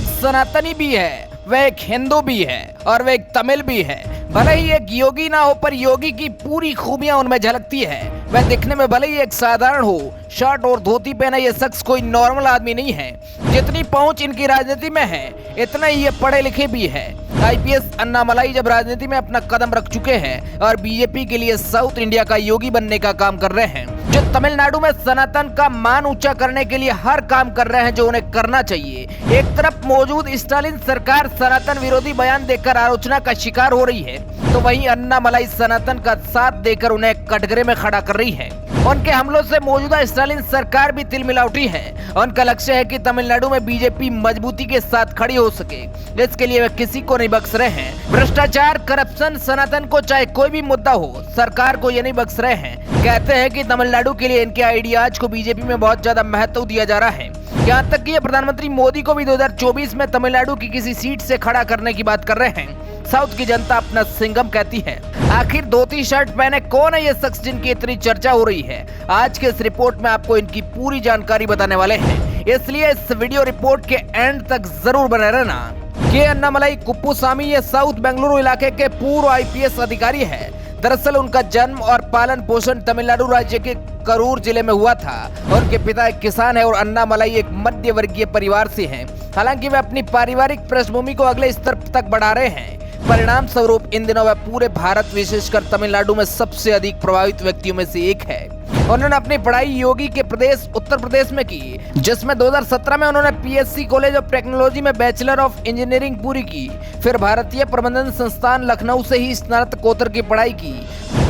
एक सनातनी भी है, वह एक हिंदू भी है और वह एक तमिल भी है। भले ही एक योगी ना हो, पर योगी की पूरी खूबियां उनमें झलकती है। वह दिखने में भले ही एक साधारण हो, शर्ट और धोती पहना ये शख्स कोई नॉर्मल आदमी नहीं है। जितनी पहुंच इनकी राजनीति में है, इतना ही ये पढ़े लिखे भी है। आईपीएस अन्नामलाई जब राजनीति में अपना कदम रख चुके हैं और बीजेपी के लिए साउथ इंडिया का योगी बनने का काम कर रहे हैं, जो तमिलनाडु में सनातन का मान ऊंचा करने के लिए हर काम कर रहे हैं जो उन्हें करना चाहिए। एक तरफ मौजूद स्टालिन सरकार सनातन विरोधी बयान देकर आलोचना का शिकार हो रही है, तो वहीं अन्नामलाई सनातन का साथ देकर उन्हें कटघरे में खड़ा कर रही है। उनके हमलों से मौजूदा स्टालिन सरकार भी तिलमिला उठी है। उनका लक्ष्य है कि तमिलनाडु में बीजेपी मजबूती के साथ खड़ी हो सके। इसके लिए वे किसी को नहीं बख्श रहे हैं। भ्रष्टाचार, करप्शन, सनातन को चाहे कोई भी मुद्दा हो, सरकार को ये नहीं बख्श रहे हैं। कहते हैं कि तमिलनाडु के लिए इनके आइडियाज को बीजेपी में बहुत ज्यादा महत्व दिया जा रहा है। यहाँ तक कि ये प्रधानमंत्री मोदी को भी 2024 में तमिलनाडु की किसी सीट से खड़ा करने की बात कर रहे हैं। साउथ की जनता अपना सिंघम कहती है। आखिर धोती शर्ट पहने कौन है ये शख्स जिनकी इतनी चर्चा हो रही है? आज के इस रिपोर्ट में आपको इनकी पूरी जानकारी बताने वाले हैं, इसलिए इस वीडियो रिपोर्ट के एंड तक जरूर बने रहना। के अन्नामलाई कुप्पुस्वामी ये साउथ बेंगलुरु इलाके के पूर्व आईपीएस अधिकारी है। दरअसल उनका जन्म और पालन पोषण तमिलनाडु राज्य के करूर जिले में हुआ था। उनके पिता एक किसान है और अन्नामलाई एक मध्य वर्गीय परिवार से हैं। हालांकि वे अपनी पारिवारिक पृष्ठभूमि को अगले स्तर तक बढ़ा रहे हैं। परिणाम स्वरूप इन दिनों वह पूरे भारत, विशेषकर तमिलनाडु में सबसे अधिक प्रभावित व्यक्तियों में से एक है। उन्होंने अपनी पढ़ाई योगी के प्रदेश उत्तर प्रदेश में की, जिसमें 2017 में उन्होंने पीएससी कॉलेज ऑफ टेक्नोलॉजी में बैचलर ऑफ इंजीनियरिंग पूरी की। फिर भारतीय प्रबंधन संस्थान लखनऊ से ही स्नातकोत्तर की पढ़ाई की।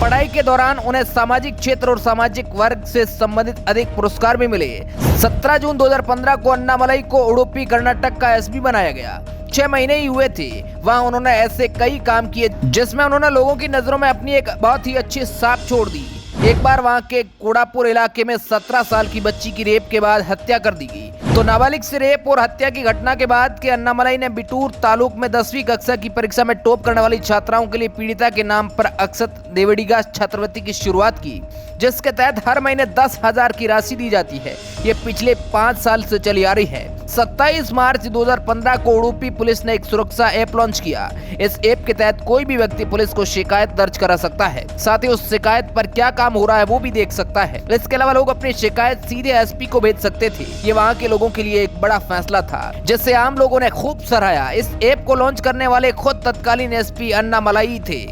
पढ़ाई के दौरान उन्हें सामाजिक क्षेत्र और सामाजिक वर्ग से संबंधित अधिक पुरस्कार भी मिले। 17 जून 2015 को अन्नामलाई को उडुपी कर्नाटक का एसपी बनाया गया। 6 महीने ही हुए थे, वहाँ उन्होंने ऐसे कई काम किए जिसमें उन्होंने लोगों की नजरों में अपनी एक बहुत ही अच्छी छाप छोड़ दी। एक बार वहाँ के कोड़ापुर इलाके में 17 साल की बच्ची की रेप के बाद हत्या कर दी गई। तो नाबालिग से रेप और हत्या की घटना के बाद के अन्नामलाई ने बिटूर तालुक में 10वीं कक्षा की परीक्षा में टॉप करने वाली छात्राओं के लिए पीड़िता के नाम पर अक्षत देवडिगा छात्रवृत्ति की शुरुआत की, जिसके तहत हर महीने 10,000 की राशि दी जाती है। ये पिछले 5 साल से चली आ रही है। 27 मार्च 2015 को उडुपी पुलिस ने एक सुरक्षा ऐप लॉन्च किया। इस ऐप के तहत कोई भी व्यक्ति पुलिस को शिकायत दर्ज करा सकता है, साथ ही उस शिकायत पर क्या काम हो रहा है वो भी देख सकता है। इसके अलावा लोग अपनी शिकायत सीधे एसपी को भेज सकते थे। ये वहाँ के लोगों के लिए एक बड़ा फैसला था, जिसे आम लोगों ने खूब सराहा। इस ऐप को लॉन्च करने वाले खुद तत्कालीन एसपी अन्नामलाई थे।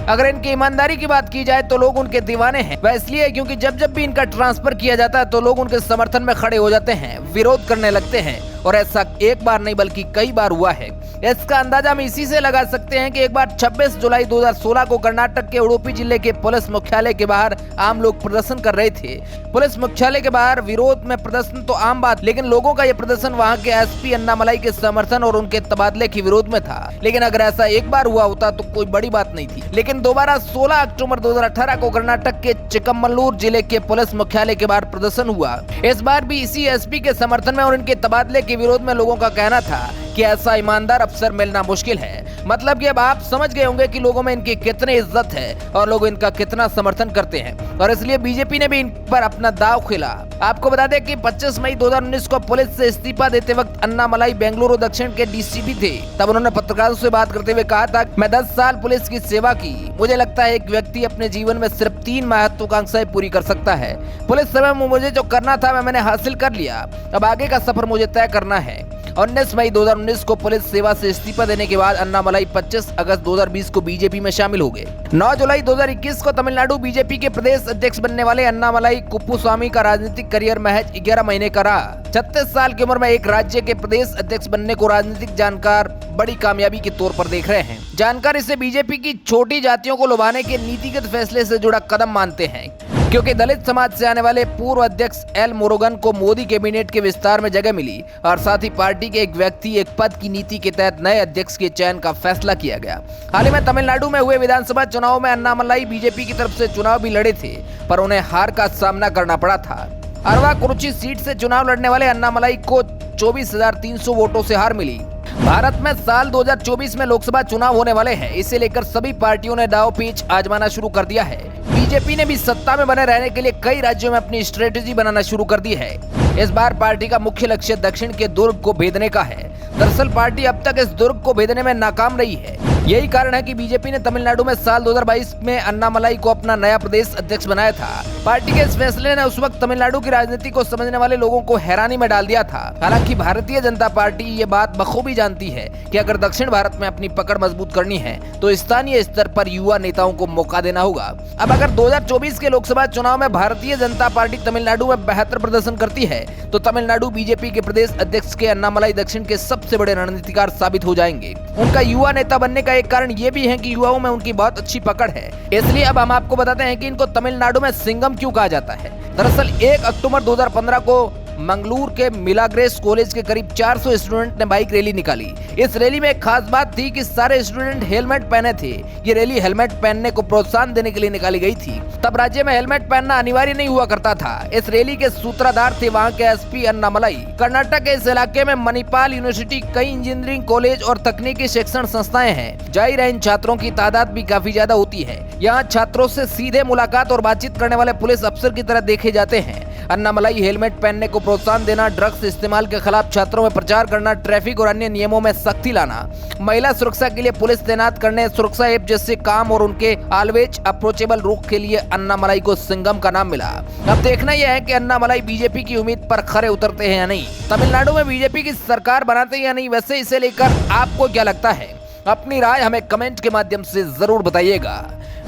अगर इनकी ईमानदारी की बात की जाए तो लोग उनके दीवाने हैं। वह इसलिए क्योंकि जब जब भी इनका ट्रांसफर किया जाता है तो लोग उनके समर्थन में खड़े हो जाते हैं, विरोध करने लगते हैं, और ऐसा एक बार नहीं बल्कि कई बार हुआ है। इसका अंदाजा हम इसी से लगा सकते हैं कि एक बार 26 जुलाई 2016 को कर्नाटक के उडुपी जिले के पुलिस मुख्यालय के बाहर आम लोग प्रदर्शन कर रहे थे। पुलिस मुख्यालय के बाहर विरोध में प्रदर्शन तो आम बात, लेकिन लोगों का यह प्रदर्शन वहां के एसपी अन्नामलाई के समर्थन और उनके तबादले के विरोध में था। लेकिन अगर ऐसा एक बार हुआ होता तो कोई बड़ी बात नहीं थी। लेकिन दोबारा 16 अक्टूबर 2018 को कर्नाटक के चिक्कमगलूर जिले के पुलिस मुख्यालय के बाहर प्रदर्शन हुआ। इस बार भी इसी एसपी के समर्थन में और इनके तबादले के विरोध में लोगों का कहना था कि ऐसा ईमानदार अफसर मिलना मुश्किल है। मतलब कि अब आप समझ गए होंगे कि लोगों में इनकी कितनी इज्जत है और लोग इनका कितना समर्थन करते हैं, और इसलिए बीजेपी ने भी इन पर अपना दांव खेला। आपको बता दें कि 25 मई 2019 को पुलिस से इस्तीफा देते वक्त अन्नामलाई बेंगलुरु दक्षिण के डीसीपी थे। तब उन्होंने पत्रकारों से बात करते हुए कहा था, मैं 10 साल पुलिस की सेवा की। मुझे लगता है एक व्यक्ति अपने जीवन में सिर्फ 3 महत्वाकांक्षाएं पूरी कर सकता है। पुलिस सेवा में मुझे जो करना था मैंने हासिल कर लिया, अब आगे का सफर मुझे तय करना है। 19 मई 2019 को पुलिस सेवा से इस्तीफा देने के बाद अन्नामलाई 25 अगस्त 2020 को बीजेपी में शामिल हो गए। 9 जुलाई 2021 को तमिलनाडु बीजेपी के प्रदेश अध्यक्ष बनने वाले अन्नामलाई कुप्पुस्वामी का राजनीतिक करियर महज 11 महीने का रहा। 36 साल की उम्र में एक राज्य के प्रदेश अध्यक्ष बनने को राजनीतिक जानकार बड़ी कामयाबी के तौर पर देख रहे हैं। जानकार इसे बीजेपी की छोटी जातियों को लुभाने के नीतिगत फैसले से जुड़ा कदम मानते हैं, क्योंकि दलित समाज से आने वाले पूर्व अध्यक्ष एल मुरुगन को मोदी कैबिनेट के विस्तार में जगह मिली और साथ ही पार्टी के एक व्यक्ति एक पद की नीति के तहत नए अध्यक्ष के चयन का फैसला किया गया। हाल ही में तमिलनाडु में हुए विधानसभा चुनाव में अन्नामलाई बीजेपी की तरफ से चुनाव भी लड़े थे, पर उन्हें हार का सामना करना पड़ा था। अरवा-कुरुची सीट से चुनाव लड़ने वाले अन्नामलाई को 24,300 वोटों से हार मिली। भारत में साल 2024 में लोकसभा चुनाव होने वाले हैं, इसे लेकर सभी पार्टियों ने दाव पेच आजमाना शुरू कर दिया है। बीजेपी ने भी सत्ता में बने रहने के लिए कई राज्यों में अपनी स्ट्रेटेजी बनाना शुरू कर दी है। इस बार पार्टी का मुख्य लक्ष्य दक्षिण के दुर्ग को भेदने का है। दरअसल पार्टी अब तक इस दुर्ग को भेदने में नाकाम रही है। यही कारण है कि बीजेपी ने तमिलनाडु में साल 2022 में अन्नामलाई को अपना नया प्रदेश अध्यक्ष बनाया था। पार्टी के इस फैसले ने उस वक्त तमिलनाडु की राजनीति को समझने वाले लोगों को हैरानी में डाल दिया था। हालांकि भारतीय जनता पार्टी ये बात बखूबी जानती है कि अगर दक्षिण भारत में अपनी पकड़ मजबूत करनी है तो स्थानीय स्तर पर युवा नेताओं को मौका देना होगा। अब अगर 2024 के लोकसभा चुनाव में भारतीय जनता पार्टी तमिलनाडु में बेहतर प्रदर्शन करती है तो तमिलनाडु बीजेपी के प्रदेश अध्यक्ष के अन्नामलाई दक्षिण के सबसे बड़े रणनीतिकार साबित हो जाएंगे। उनका युवा नेता बनने का एक कारण ये भी है कि युवाओं में उनकी बहुत अच्छी पकड़ है। इसलिए अब हम आपको बताते हैं कि इनको तमिलनाडु में सिंघम क्यों कहा जाता है। दरअसल 1 अक्टूबर 2015 को मंगलूर के मिलाग्रेस कॉलेज के करीब 400 स्टूडेंट ने बाइक रैली निकाली। इस रैली में एक खास बात थी कि सारे स्टूडेंट हेलमेट पहने थे। ये रैली हेलमेट पहनने को प्रोत्साहन देने के लिए निकाली गई थी। तब राज्य में हेलमेट पहनना अनिवार्य नहीं हुआ करता था। इस रैली के सूत्रधार थे वहाँ के एसपी अन्नामलाई। कर्नाटक के इस इलाके में मणिपाल यूनिवर्सिटी, कई इंजीनियरिंग कॉलेज और तकनीकी शिक्षण संस्थाएं हैं। जाहिर है इन छात्रों की तादाद भी काफी ज्यादा होती है। यहाँ छात्रों से सीधे मुलाकात और बातचीत करने वाले पुलिस अफसर की तरह देखे जाते हैं। अन्नामलाई हेलमेट पहनने को प्रोत्साहन देना, ड्रग्स इस्तेमाल के खिलाफ छात्रों में प्रचार करना, ट्रैफिक और अन्य नियमों में सख्ती लाना, महिला सुरक्षा के लिए पुलिस तैनात करने, सुरक्षा ऐप जैसे काम और उनके ऑलवेज अप्रोचेबल रुख के लिए अन्नामलाई को सिंघम का नाम मिला। अब देखना यह है कि अन्नामलाई बीजेपी की उम्मीद पर खरे उतरते हैं या नहीं, तमिलनाडु में बीजेपी की सरकार बनाते हैं या नहीं। वैसे इसे लेकर आपको क्या लगता है? अपनी राय हमें कमेंट के माध्यम से जरूर बताइएगा।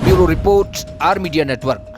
Bureau report, R media network.